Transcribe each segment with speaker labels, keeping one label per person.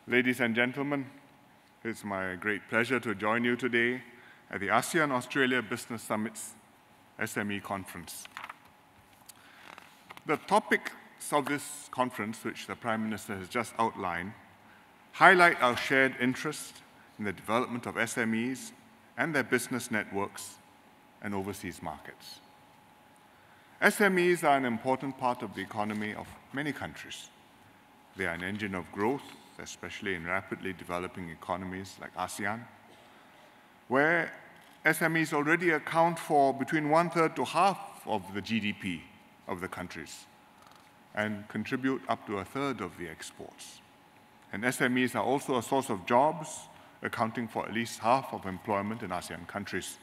Speaker 1: Ladies and gentlemen, it's my great pleasure to join you today at the ASEAN-Australia Business Summit's SME Conference. The topics of this conference, which the Prime Minister has just outlined, highlight our shared interest in the development of SMEs and their business networks and overseas markets. SMEs are an important part of the economy of many countries. They are an engine of growth, especially in rapidly developing economies like ASEAN, where SMEs already account for between 1/3 to half of the GDP of the countries and contribute up to 1/3 of the exports. And SMEs are also a source of jobs, accounting for at least half of employment in ASEAN countries.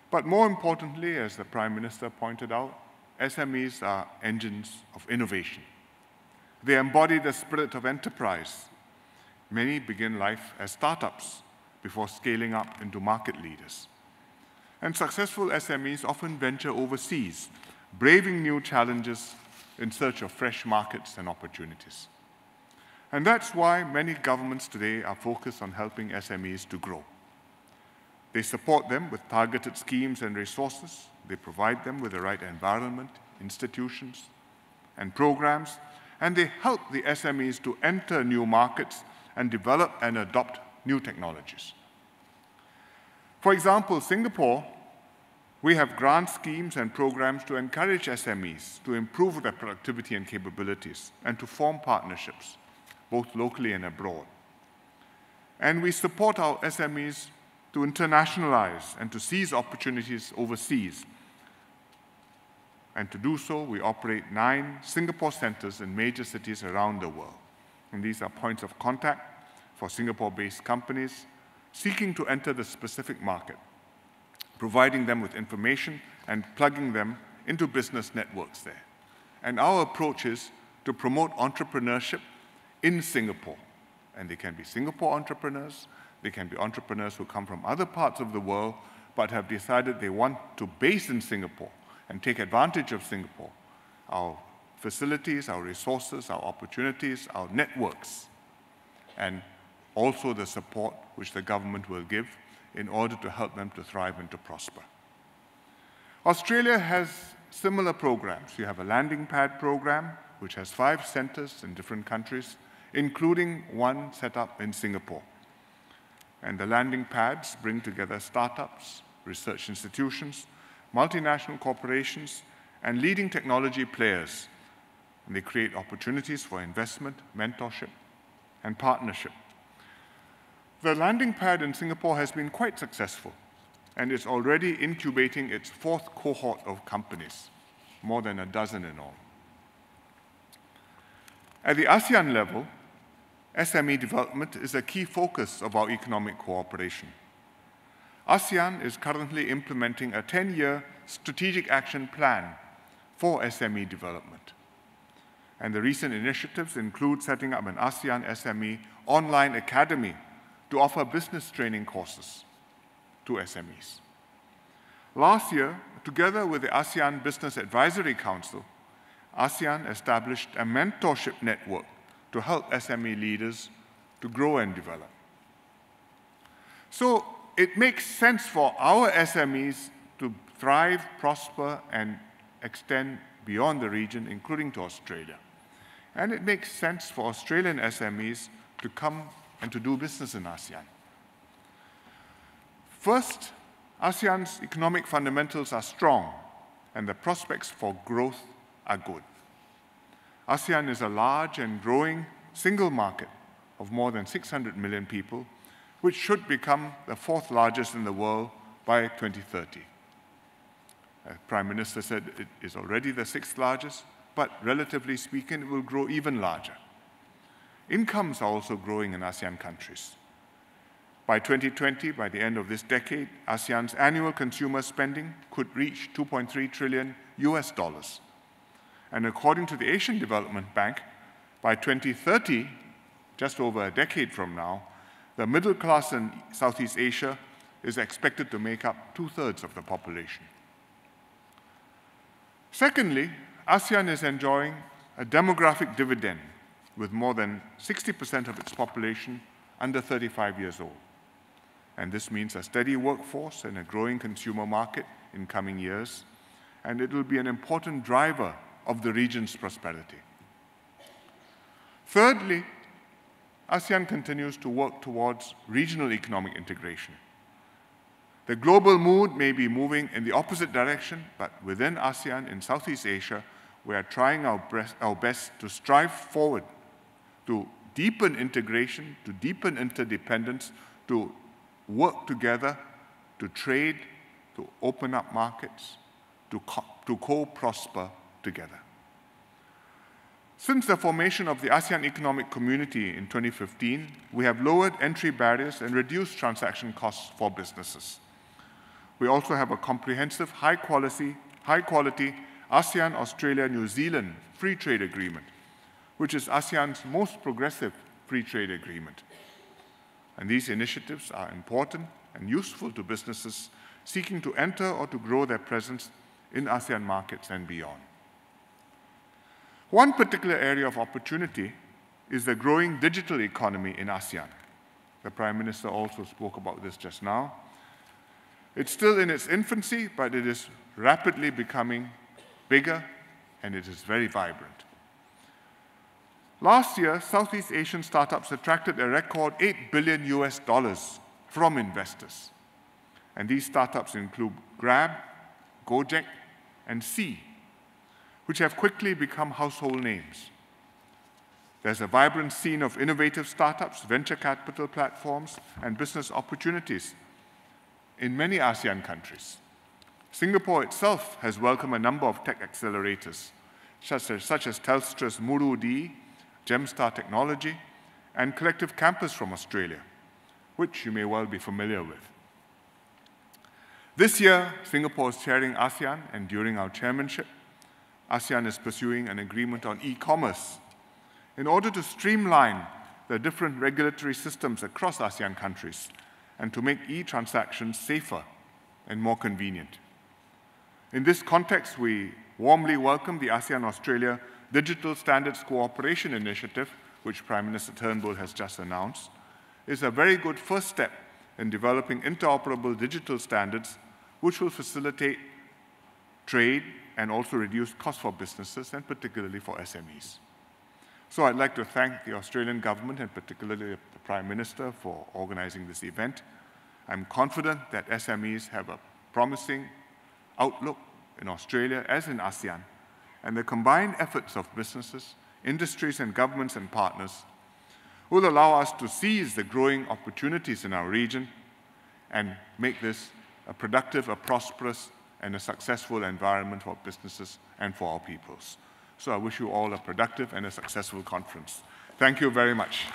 Speaker 1: But more importantly, as the Prime Minister pointed out, SMEs are engines of innovation. They embody the spirit of enterprise. Many begin life as startups before scaling up into market leaders. And successful SMEs often venture overseas, braving new challenges in search of fresh markets and opportunities. And that's why many governments today are focused on helping SMEs to grow. They support them with targeted schemes and resources. They provide them with the right environment, institutions, and programs, and they help the SMEs to enter new markets and develop and adopt new technologies. For example, Singapore, we have grant schemes and programs to encourage SMEs to improve their productivity and capabilities and to form partnerships, both locally and abroad. And we support our SMEs to internationalize and to seize opportunities overseas. And to do so, we operate 9 Singapore centers in major cities around the world. And these are points of contact for Singapore-based companies seeking to enter the specific market, providing them with information and plugging them into business networks there. And our approach is to promote entrepreneurship in Singapore. And they can be Singapore entrepreneurs, they can be entrepreneurs who come from other parts of the world but have decided they want to base in Singapore and take advantage of Singapore, our facilities, our resources, our opportunities, our networks, and also the support which the government will give in order to help them to thrive and to prosper. Australia has similar programs. You have a landing pad program, which has 5 centers in different countries, including one set up in Singapore. And the landing pads bring together startups, research institutions, multinational corporations, and leading technology players. And they create opportunities for investment, mentorship, and partnership. The landing pad in Singapore has been quite successful, and it's already incubating its 4th cohort of companies, more than a dozen in all. At the ASEAN level, SME development is a key focus of our economic cooperation. ASEAN is currently implementing a 10-year strategic action plan for SME development. And the recent initiatives include setting up an ASEAN SME online academy to offer business training courses to SMEs. Last year, together with the ASEAN Business Advisory Council, ASEAN established a mentorship network to help SME leaders to grow and develop. So it makes sense for our SMEs to thrive, prosper, and extend beyond the region, including to Australia. And it makes sense for Australian SMEs to come and to do business in ASEAN. First, ASEAN's economic fundamentals are strong, and the prospects for growth are good. ASEAN is a large and growing single market of more than 600 million people, which should become the 4th largest in the world by 2030. The Prime Minister said it is already the 6th largest, but relatively speaking, it will grow even larger. Incomes are also growing in ASEAN countries. By 2020, by the end of this decade, ASEAN's annual consumer spending could reach $2.3 trillion. And according to the Asian Development Bank, by 2030, just over a decade from now, the middle class in Southeast Asia is expected to make up 2/3 of the population. Secondly, ASEAN is enjoying a demographic dividend with more than 60% of its population under 35 years old. And this means a steady workforce and a growing consumer market in coming years, and it will be an important driver of the region's prosperity. Thirdly, ASEAN continues to work towards regional economic integration. The global mood may be moving in the opposite direction, but within ASEAN in Southeast Asia, we are trying our best to strive forward, to deepen integration, to deepen interdependence, to work together, to trade, to open up markets, to co-prosper together. Since the formation of the ASEAN Economic Community in 2015, we have lowered entry barriers and reduced transaction costs for businesses. We also have a comprehensive, high-quality ASEAN-Australia-New Zealand Free Trade Agreement, which is ASEAN's most progressive free trade agreement. And these initiatives are important and useful to businesses seeking to enter or to grow their presence in ASEAN markets and beyond. One particular area of opportunity is the growing digital economy in ASEAN. The Prime Minister also spoke about this just now. It's still in its infancy, but it is rapidly becoming bigger, and it is very vibrant. Last year, Southeast Asian startups attracted a record $8 billion from investors. And these startups include Grab, Gojek, and Sea, which have quickly become household names. There's a vibrant scene of innovative startups, venture capital platforms, and business opportunities in many ASEAN countries. Singapore itself has welcomed a number of tech accelerators, such as Telstra's Muru-D, Gemstar Technology, and Collective Campus from Australia, which you may well be familiar with. This year, Singapore is chairing ASEAN, and during our chairmanship, ASEAN is pursuing an agreement on e-commerce in order to streamline the different regulatory systems across ASEAN countries and to make e-transactions safer and more convenient. In this context, we warmly welcome the ASEAN-Australia Digital Standards Cooperation Initiative, which Prime Minister Turnbull has just announced. Is a very good first step in developing interoperable digital standards which will facilitate trade and also reduce costs for businesses, and particularly for SMEs. So I'd like to thank the Australian government and particularly the Prime Minister for organizing this event. I'm confident that SMEs have a promising outlook in Australia as in ASEAN, and the combined efforts of businesses, industries, and governments and partners will allow us to seize the growing opportunities in our region and make this a productive, a prosperous, and a successful environment for businesses and for our peoples. So I wish you all a productive and a successful conference. Thank you very much.